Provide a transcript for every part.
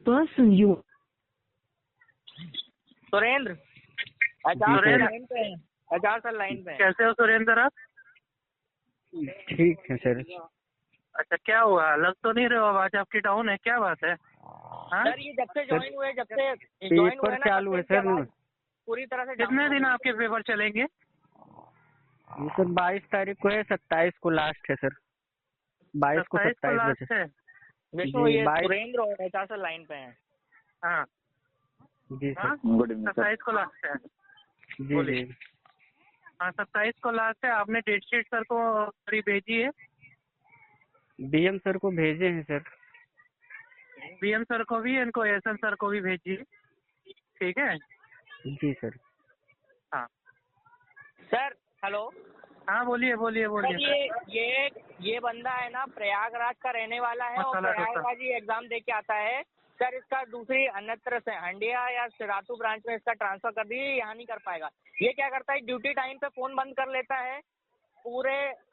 person you Surendra HR sir line पे हैं। HR sir line पे हैं। कैसे हो सुरेंद्र आप? ठीक है सर। अच्छा, क्या हुआ? लग तो नहीं रहे हो, आवाज आपकी डाउन है, क्या बात है? हाँ? सर ये जब से ज्वाइन हुए, जब से पेपर चालू है सर। पूरी तरह से कितने दिन आपके पेपर चलेंगे? ये सर 22 तारीख को है, 27 को लास्ट है सर। 22 को 27 लास्ट है। विष्णु ये सुरेंद्र और एचआर सर लाइन पे हैं। हाँ जी सर। 27 को लास्ट है। जी जी हाँ 27 को लास्ट है। आपने डेट शीट सर को भेजी है? बीएम सर को भेजे हैं सर। बीएम सर को भी, इनको एसएन सर को भी भेजिए, ठीक है? जी सर। हाँ सर हेलो। हाँ बोलिए बोलिए बोलिए। सर ये बंदा है ना, प्रयागराज का रहने वाला है और प्रयागराज ही एग्जाम दे के आता है। सर इसका दूसरी अन्यत्र से हंडिया या सिराथू ब्रांच में इसका ट्रांसफर कर दीजिए, यहाँ नहीं कर पाएगा। ये क्या करता है, ड्यूटी टाइम पे फोन बंद कर लेता है।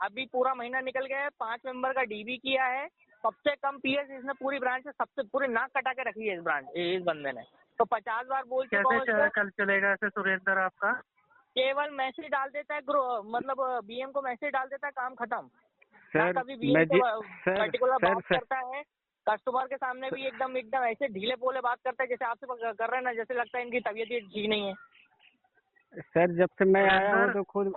अभी पूरा महीना निकल गया है, 5 मेंबर का डीबी किया है। सबसे कम पीएस इसने पूरी ब्रांच से सबसे पूरी नाक कटा के रखी है इस बंदे ने। तो 50 बार बोल चुका हूं। कैसे कल चलेगा ऐसे सुरेंद्र आपका? केवल मैसेज डाल देता है, मतलब बीएम को मैसेज डाल देता है, काम खत्म। सर कभी बीएम को पर्टिकुलर बात करता है, कस्टमर के सामने भी एकदम ऐसे ढीले बोले बात करता है, जैसे आपसे कर रहे हैं ना, जैसे लगता है इनकी तबीयत ही ठीक नहीं है। सर जब से मैं आया हूँ तो खुद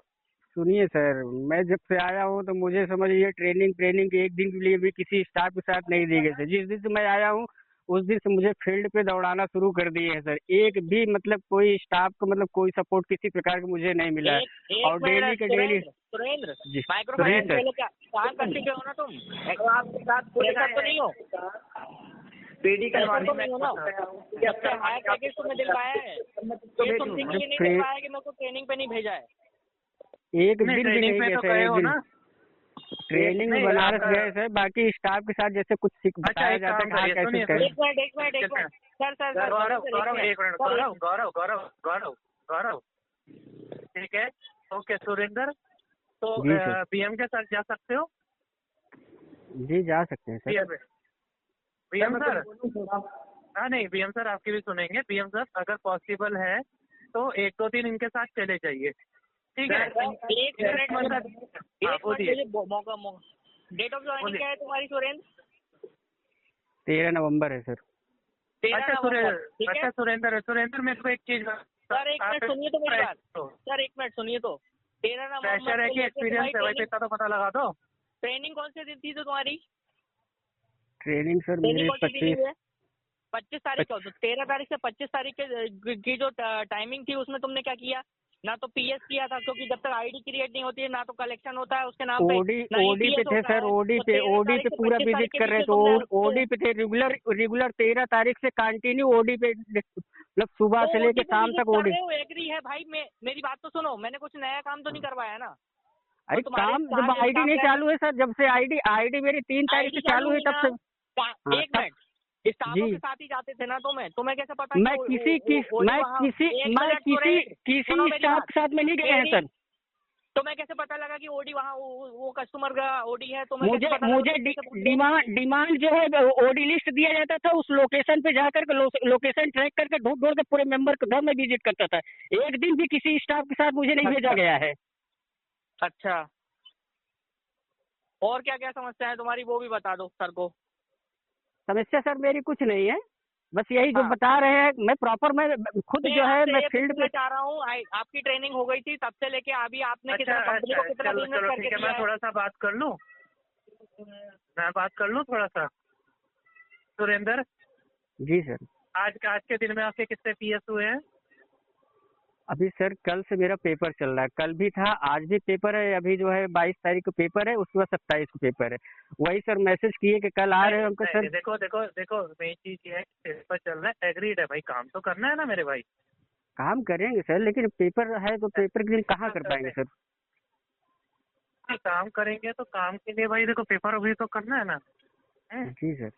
सुनिए सर, मैं जब से आया हूँ तो मुझे समझिए ट्रेनिंग एक दिन के लिए भी किसी स्टाफ के साथ नहीं दी गई सर। जिस दिन से मैं आया हूँ उस दिन से मुझे फील्ड पे दौड़ाना शुरू कर दिए हैं सर। एक भी मतलब कोई स्टाफ को मतलब कोई सपोर्ट किसी प्रकार का मुझे नहीं मिला है। और डेली के डेली सुरेंद्र माइक्रोफोन काम कर चुके हो ना तुम? आपके साथ पूरे साथ तो नहीं हो? पीडी करवाने में ना जब से हायर पैकेज तुम्हें दिलवाया है, ये समथिंग नहीं दिलवाया है कि मेरे को ट्रेनिंग पे नहीं भेजा है। एक दिन भी नहीं गए तो सर। एक दिन ट्रेनिंग में बनारस गए सर, बाकी स्टाफ के साथ जैसे कुछ बताया जाता है कहाँ कैसे करें। एक मिनट सर गौरव ठीक है, ओके सुरेंद्र, तो बीएम के साथ जा सकते हो? जी जा सकते हैं सर। बीएम सर, हाँ नहीं बीएम सर आपकी भी सुनेंगे। बीएम सर अगर पॉसिबल है तो 1-2 दिन इनके साथ चले जाइए, ठीक है? एक मिनट मौका डेट ऑफ ज्वाइनिंग क्या है तुम्हारी सुरेंद्र? 13 नवंबर है सर। अच्छा सुरेंद्र मेरे को एक चीज सर, एक मिनट सुनिए तो मेरी बात। सर एक मिनट सुनिए तो 13 नवंबर है कि एक्सपीरियंस है वैसे इतना तो पता लगा दो। ट्रेनिंग कौन सी दिन थी तो तुम्हारी? ट्रेनिंग सर मेरी 25 तारीख को। 13 तारीख से 25 तारीख की जो टाइमिंग थी उसमें तुमने क्या किया? ना तो पीएस किया था, क्योंकि जब तक आईडी क्रिएट नहीं होती है ना तो कलेक्शन होता है उसके नाम पे। ओडी पे थे सर। ओडी पे पूरा विजिट कर रहे थे। ओडी पे थे रेगुलर 13 तारीख से कंटिन्यू ओडी पे, मतलब सुबह से लेकर शाम तक ओडी। एग्री है भाई, मेरी बात तो सुनो, मैंने कुछ नया काम तो नहीं करवाया ना। अरे काम जब आईडी नहीं चालू है सर, जब से आईडी मेरी 3 तारीख से चालू है तब से। एक मिनट, स्टाफों के साथ ही जाते थे ना तुम्हें कैसे पता? मैं किसी स्टाफ के साथ में नहीं गए हैं सर। तुम्हें कैसे पता लगा कि ओडी वहाँ वो कस्टमर का ओडी है? मुझे डिमांड जो है ओडी लिस्ट दिया जाता था, उस लोकेशन पे जाकर लोकेशन ट्रैक करके ढूंढ के पूरे मेंबर के घर में विजिट करता था। एक दिन भी किसी स्टाफ के साथ मुझे नहीं भेजा गया है। अच्छा, और क्या क्या समस्या है तुम्हारी वो भी बता दो सर को। समस्या सर मेरी कुछ नहीं है, बस यही जो बता रहे हैं। मैं खुद जो है मैं फील्ड पे चाह रहा हूँ। आपकी ट्रेनिंग हो गई थी तब से लेके अभी आपने कितना कंपनी को कितना बिजनेस करके दिया है? मैं थोड़ा सा बात कर लूँ थोड़ा सा। सुरेंद्र जी सर। आज के दिन में आपके कितने पीएस हुए हैं? अभी सर कल से मेरा पेपर चल रहा है। कल भी था, आज भी पेपर है। अभी जो है 22 तारीख को पेपर है, उसके बाद 27 को पेपर है। वही सर मैसेज किए कि कल आ रहे हैं हमको सर। देखो मेन चीज ये है कि पेपर चल रहा है, एग्रीड है भाई, काम तो करना है ना मेरे भाई। काम करेंगे सर, लेकिन पेपर है तो पेपर के दिन कहाँ कर पाएंगे सर? काम करेंगे तो काम के लिए भाई देखो पेपर अभी तो करना है ना। जी सर।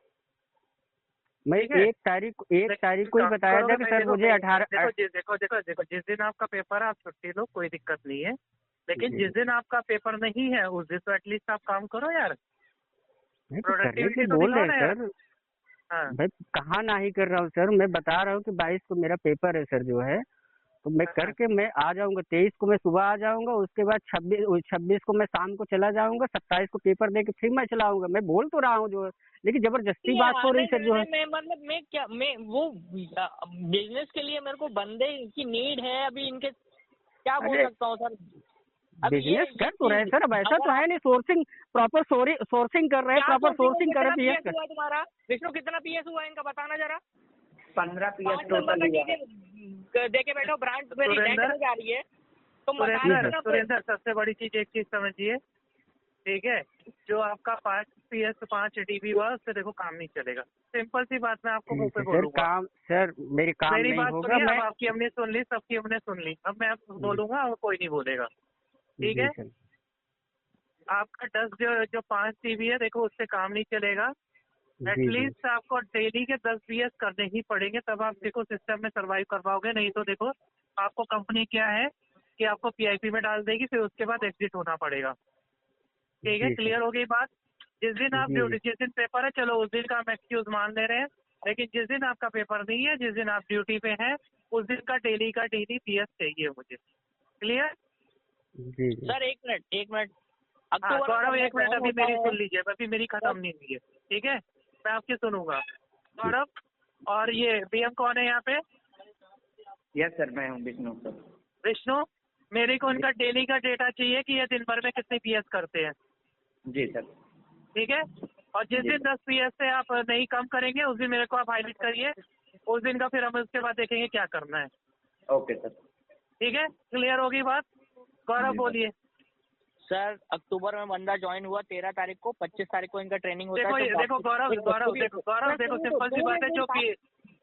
मैं 1 तारीख को ही बताया था कि सर मुझे 18। देखो जिस दिन आपका पेपर है आप छुट्टी लो, कोई दिक्कत नहीं है। लेकिन जिस दिन आपका पेपर नहीं है उस दिन तो एटलीस्ट आप काम करो यार। प्रोडक्टिविटी बोल रहे हैं सर। हाँ भाई कहाँ नाही कर रहा हूँ सर, मैं बता रहा हूँ कि 22 को मेरा पेपर है सर जो है, तो मैं करके मैं आ जाऊंगा। 23 को मैं सुबह आ जाऊंगा, उसके बाद 26 को मैं शाम को चला जाऊंगा, 27 को पेपर दे के फिर मैं चला आऊंगा। मैं बोल तो रहा हूँ जो है, लेकिन जबरदस्ती ये बात हो रही आने सर जो है। जाने में मतलब मैं वो बिजनेस के लिए मेरे को बंदे की नीड है अभी, इनके क्या बोल अरे सकता हूँ सर। अब बिजनेस कर तो रहे हैं चीज सर, अब ऐसा अगर तो आप है नहीं, सोर्सिंग प्रॉपर सोर्सिंग कर रहे हैं, क्या प्रॉपर सोचेंगे, सोर्सिंग कर कितना रहे पीएस हैं। हुआ है तुम्हारा विष्णु, कितना पीएस हुआ है इनका बताना जरा। 15 PS 5 नंबर टोटल का हुआ है। चीजें देके बैठो, ब्रांड मेरी रेंट सुरेंद्र में जा रही है, तुम बता रहे हो सुरेंद्र ना सुरेंद्र सबसे बड़ी चीज एक चीज समझिए, ठीक है, जो आपका 5 PS 5 DB हुआ उससे देखो काम नहीं चलेगा। सिंपल सी बात मैं आपको मुंह पे सर बोलूंगा। काम, सर मेरी काम मेरी नहीं बात होगा। सुनिए, मैं अब आपकी हमने सुन ली, सबकी हमने सुन ली, अब मैं बोलूंगा और कोई नहीं बोलेगा, ठीक जी है। सर। आपका 10 जो 5 TB है, देखो उससे काम नहीं चलेगा। जी जी एटलीस्ट आपको डेली के 10 PS करने ही पड़ेंगे, तब आप देखो सिस्टम में सर्वाइव कर पाओगे। नहीं तो देखो आपको कंपनी क्या है कि आपको PIP में डाल देगी, फिर उसके बाद एग्जिट होना पड़ेगा, ठीक है। जी सर। क्लियर हो गई बात। जिस दिन आप जी जी जिस दिन पेपर है, चलो उस दिन का हम एक्सक्यूज मान ले रहे हैं, लेकिन जिस दिन आपका पेपर नहीं है, जिस दिन आप ड्यूटी पे हैं, उस दिन का डेली PS चाहिए मुझे। क्लियर। जी जी। सर। 1 मिनट हाँ अक्टूबर गौरव, में 1 मिनट अभी होता मेरी है। सुन लीजिए, अभी मेरी खत्म नहीं हुई है, ठीक है, मैं आपकी सुनूंगा। गौरव, और ये BM कौन है यहाँ पे? यस सर, मैं हूँ विष्णु सर। विष्णु, मेरे को उनका डेली का डेटा चाहिए कि ये दिन भर में कितने PS करते हैं, जी सर। ठीक है। और जिस जी दिन 10 PS से आप नहीं कम करेंगे, उस दिन मेरे को आप हाईलाइट करिए, उस दिन का फिर हम उसके बाद देखेंगे क्या करना है, ओके सर। ठीक है। क्लियर होगी बात। गौरव जी, बोलिए। सर अक्टूबर में बंदा ज्वाइन हुआ 13 तारीख को, 25 तारीख को इनका ट्रेनिंग होता देखो है। ये देखो गौरव देखो सिंपल सी बात है,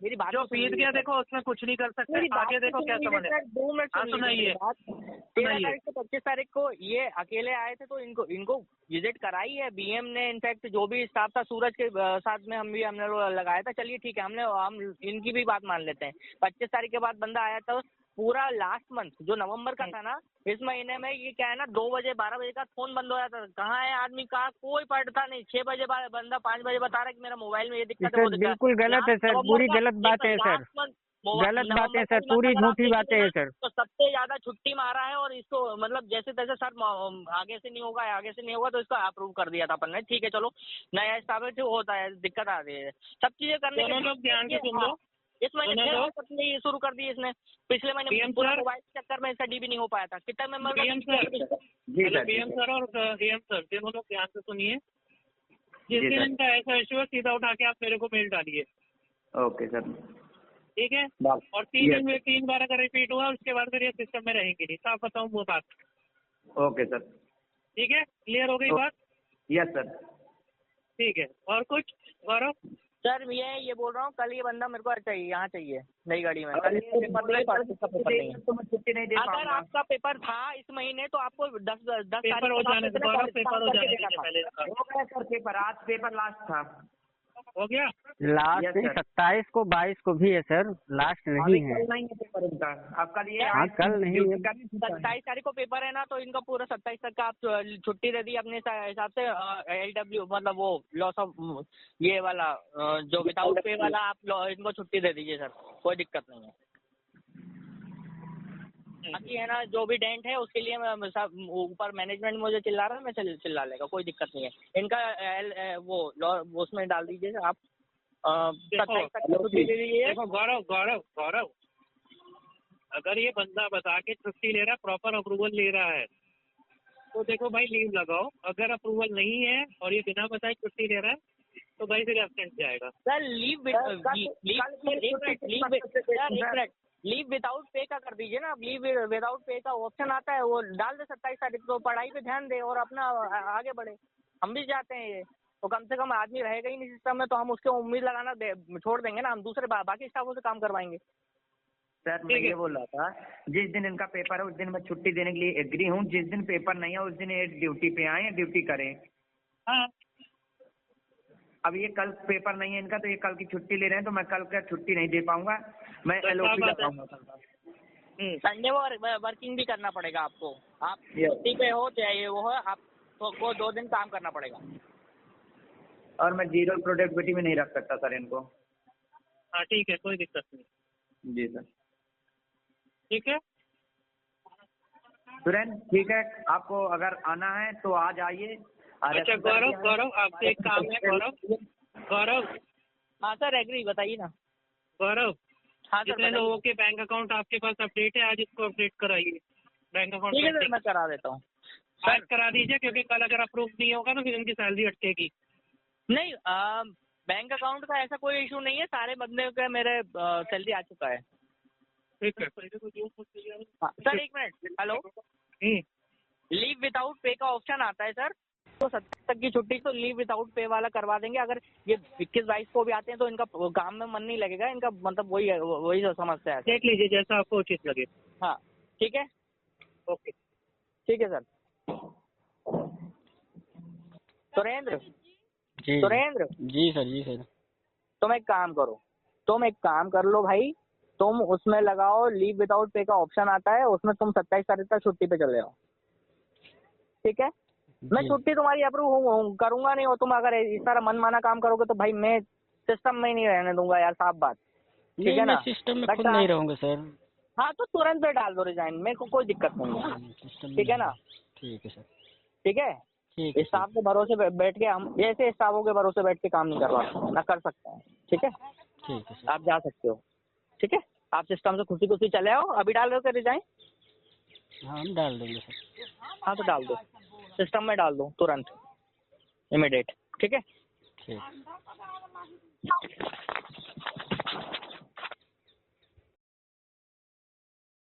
मेरी बात जो पीत गया देखो उसमें कुछ नहीं कर सकते। आगे देखो क्या समझ है। 2 मिनट हाँ सुनाइए। 13 तारीख से 25 तारीख को ये अकेले आए थे, तो इनको विजिट कराई है BM ने। इनफैक्ट जो भी स्टाफ था, सूरज के साथ में हमने लगाया था। चलिए ठीक है, हम इनकी भी बात मान लेते हैं। 25 तारीख के बाद बंदा आया था। पूरा लास्ट मंथ जो नवंबर का था ना, इस महीने में ये क्या है ना, 2 बजे 12 बजे का फोन बंद हो जाता था। कहाँ है आदमी, कहाँ, कोई पढ़ता नहीं। 6 बजे बंदा 5 बजे बता रहा है कि मेरा मोबाइल में ये दिक्कत है, वो सर दिक्कत है। बिल्कुल गलत है सर, पूरी गलत बातें हैं सर, गलत बातें सर, पूरी झूठी बातें हैं सर। तो सबसे ज्यादा छुट्टी मारा है, और इसको मतलब जैसे तैसे सर आगे से नहीं होगा तो इसको अप्रूव कर दिया था अपन ने। ठीक है चलो, नया स्टाफ है, जो होता है, दिक्कत आ रही है, सब चीजें करने के लोग ध्यान से सुन लो। इस महीने फिर शुरू कर दी इसने। पिछले महीने पूरा मोबाइल के चक्कर में इसका DB नहीं हो पाया था। कितना मेंबर का BM सर, जी हेलो सर। BM सर और AM सर, दोनों लोग ध्यान से सुनिए। जिस जी दिन सर। इनका ऐसा इशू है, सीधा उठा के आप मेरे को मेल डालिए, ओके सर। ठीक है। बात और Yes. 3 बार अगर रिपीट हुआ, उसके बाद फिर ये सिस्टम में रहेंगे नहीं। तो आप बताऊँ वो बात, ओके सर। ठीक है। क्लियर हो गई बात। Yes sir. ठीक है, और कुछ गौरव? सर ये बोल रहा हूँ, कल ये बंदा मेरे को चाहिए, यहाँ चाहिए नई गाड़ी में। अगर ये पेपर नहीं है, इसका पेपर नहीं है। तो मैं छुट्टी नहीं दे अगर पाऊंगा। आपका पेपर था इस महीने तो आपको 10 पेपर हो जाने दो गौरव, पेपर हो जाने दीजिए पहले। हो गया सर पेपर, आज पेपर लास्ट था। हो गया। लास्ट Yes, नहीं, sir. 27 को 22 को भी है सर, लास्ट अभी नहीं है। कल नहीं है पेपर इनका। अब कल ये हाँ, कल नहीं है। 27 तारीख को पेपर है ना, तो इनका पूरा 27 तक का आप छुट्टी दे दी अपने हिसाब से। LW मतलब वो लॉस ऑफ ये वाला जो विदाउट पे वाला, आप इनको छुट्टी दे दीजिए सर, कोई दिक्कत नहीं है। बाकी है ना, जो भी डेंट है उसके लिए मैं सब ऊपर मैनेजमेंट मुझे चिल्ला रहा है, मैं चिल्ला लेगा, कोई दिक्कत नहीं है। इनका वो उसमें डाल दीजिए आप 27 तक की छुट्टी दे दीजिए। देखो गौरव, अगर ये बंदा बता के छुट्टी ले रहा है, प्रॉपर अप्रूवल ले रहा है, तो देखो भाई लीव लगाओ। अगर अप्रूवल नहीं है और ये बिना बताए छुट्टी ले रहा है, तो भाई फिर एब्सेंट जाएगा। सर लीव विदाउट पे का कर दीजिए ना। अब लीव विदाउट पे का ऑप्शन आता है, वो डाल दे 27 तारीख को। पढ़ाई पे ध्यान दे और अपना आगे बढ़े। हम भी चाहते हैं ये, तो कम से कम आदमी रहेगा ही नहीं सिस्टम में, तो हम उसके उम्मीद लगाना छोड़ देंगे ना। हम दूसरे बाकी स्टाफों से काम करवाएंगे। सर मैं ये बोल रहा था, जिस दिन इनका पेपर है उस दिन मैं छुट्टी देने के लिए एग्री हूँ। जिस दिन पेपर नहीं है उस दिन ये ड्यूटी पे आए, ड्यूटी करें। हाँ, अब ये कल पेपर नहीं है इनका, तो ये कल की छुट्टी ले रहे हैं, तो मैं कल का छुट्टी नहीं दे पाऊंगा। मैं LOP लगाऊंगा कल का। संडे वर्किंग भी करना पड़ेगा आपको। आप छुट्टी पे हो चाहे वो हो, आपको 2 दिन काम करना पड़ेगा। और मैं जीरो प्रोडक्टिविटी में नहीं रख सकता सर इनको। हाँ ठीक है, कोई दिक्कत नहीं। जी सर। ठीक है तुरंत ठीक है, आपको अगर आना है तो आज आइए। अच्छा गौरव आपसे एक काम है। गौरव हाँ सर एग्री, बताइए ना। गौरव, हाँ सर जितने लोगों के बैंक अकाउंट आपके पास अपडेट है, आज इसको अपडेट कराइए बैंक अकाउंट। ठीक है सर, मैं करा देता हूँ। आज करा दीजिए, क्योंकि कल अगर अप्रूव नहीं होगा तो फिर इनकी सैलरी अटकेगी। नहीं बैंक अकाउंट का ऐसा कोई इशू नहीं है, सारे बंदे का मेरे सैलरी आ चुका है। ठीक है सर एक minute, hello. Leave without pay का ऑप्शन आता है सर, तो 27 तक की छुट्टी तो लीव विदाउट पे वाला करवा देंगे। अगर ये 21-22 को भी आते हैं तो इनका काम में मन नहीं लगेगा, इनका मतलब वही समस्या है। देख लीजिए जैसा आपको उचित लगे। हाँ ठीक है, ओके ठीक है सर। सुरेंद्र जी सुरेंद्र जी सर, जी सर। तुम एक काम कर लो भाई, तुम उसमें लगाओ लीव विदाउट पे का ऑप्शन आता है, उसमें तुम 27 तारीख तक छुट्टी पे चले जाओ। ठीक है, मैं छुट्टी तुम्हारी अप्रूव करूंगा नहीं, और तुम अगर इस तरह मनमाना काम करोगे तो भाई मैं सिस्टम में ही नहीं रहने दूंगा यार, साफ बात। ठीक है ना, सिस्टम में खुद नहीं रहूंगा सर। हाँ तो तुरंत पे डाल दो रिजाइन, मेरे को कोई दिक्कत नहीं है। ठीक है ना, ठीक है सर। ठीक है। ठीक है स्टाफ के भरोसे बैठ के हम ऐसे स्टाफों के भरोसे बैठ के काम नहीं करवा ना कर सकते हैं। ठीक है, ठीक है सर। आप जा सकते हो। ठीक है, आप सिस्टम से खुशी खुशी चले आओ। अभी डाल दो रिजाइन। हाँ हम डाल देंगे सर। हाँ तो डाल दो, सिस्टम में डाल दो तुरंत, इमीडिएट। ठीक है, ठीक।